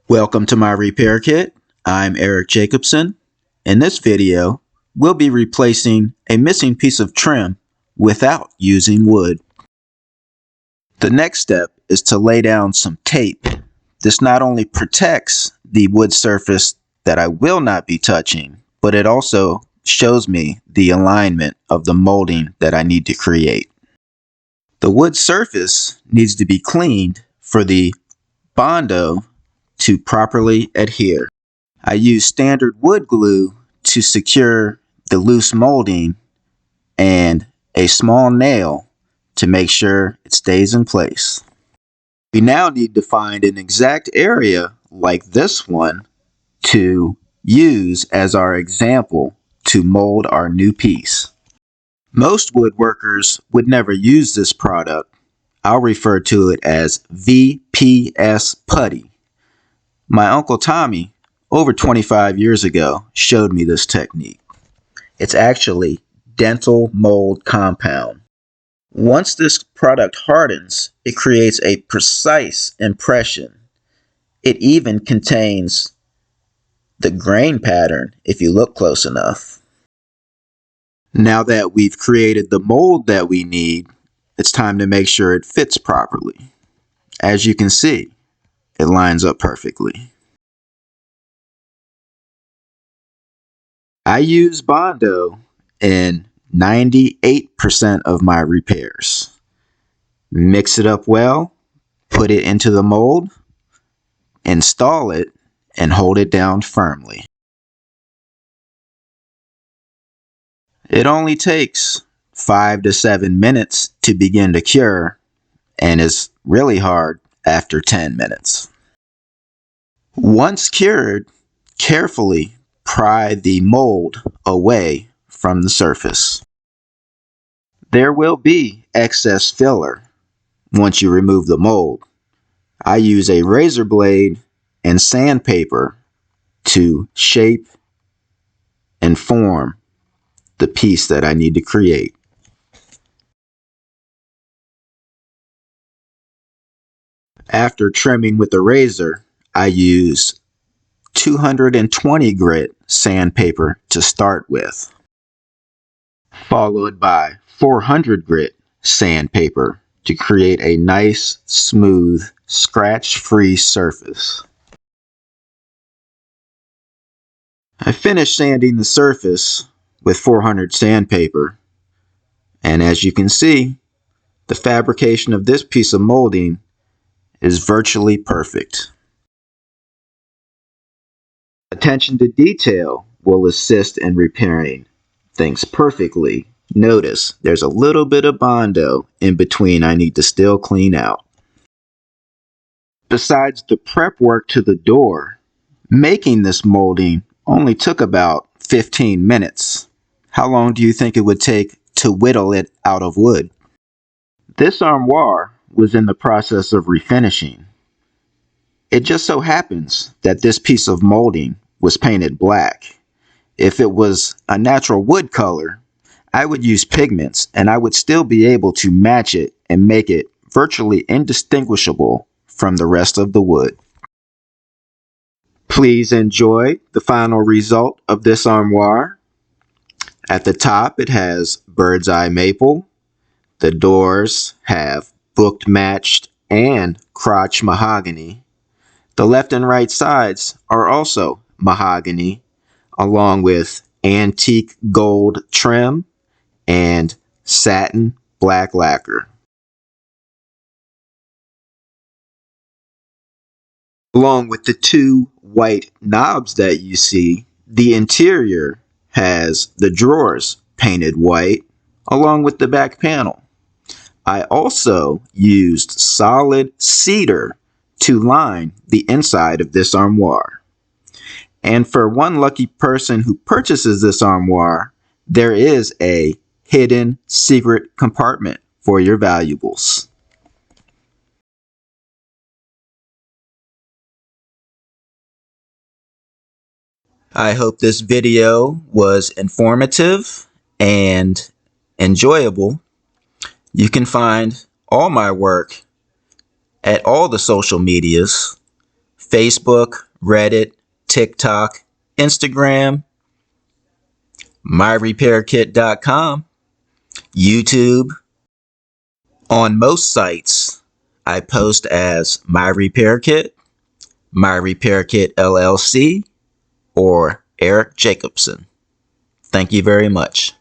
Welcome to my repair kit. I'm Eric Jacobson. In this video, we'll be replacing a missing piece of trim without using wood. The next step is to lay down some tape. This not only protects the wood surface that I will not be touching, but it also shows me the alignment of the molding that I need to create. The wood surface needs to be cleaned for the Bondo to properly adhere. I use standard wood glue to secure the loose molding and a small nail to make sure it stays in place. We now need to find an exact area like this one to use as our example to mold our new piece. Most woodworkers would never use this product. I'll refer to it as VPS putty. My Uncle Tommy, over 25 years ago, showed me this technique. It's actually dental mold compound. Once this product hardens, it creates a precise impression. It even contains the grain pattern if you look close enough. Now that we've created the mold that we need, it's time to make sure it fits properly. As you can see, it lines up perfectly. I use Bondo in 98% of my repairs. Mix it up well, put it into the mold, install it, and hold it down firmly. It only takes 5 to 7 minutes to begin to cure and is really hard after 10 minutes. Once cured, carefully pry the mold away from the surface. There will be excess filler once you remove the mold. I use a razor blade and sandpaper to shape and form the piece that I need to create. After trimming with the razor, I use 220 grit sandpaper to start with, followed by 400 grit sandpaper to create a nice, smooth, scratch-free surface. I finished sanding the surface with 400 sandpaper, and as you can see, the fabrication of this piece of molding is virtually perfect. Attention to detail will assist in repairing things perfectly. Notice there's a little bit of Bondo in between I need to still clean out. Besides the prep work to the door, making this molding only took about 15 minutes. How long do you think it would take to whittle it out of wood? This armoire was in the process of refinishing. It just so happens that this piece of molding was painted black. If it was a natural wood color, I would use pigments and I would still be able to match it and make it virtually indistinguishable from the rest of the wood. Please enjoy the final result of this armoire. At the top it has bird's eye maple. The doors have booked matched and crotch mahogany. The left and right sides are also mahogany, along with antique gold trim and satin black lacquer. Along with the two white knobs that you see, the interior has the drawers painted white along with the back panel. I also used solid cedar to line the inside of this armoire. And for one lucky person who purchases this armoire, there is a hidden secret compartment for your valuables. I hope this video was informative and enjoyable. You can find all my work at all the social medias: Facebook, Reddit, TikTok, Instagram, myrepairkit.com, YouTube. On most sites, I post as My Repair Kit, My Repair Kit LLC, or Eric Jacobson. Thank you very much.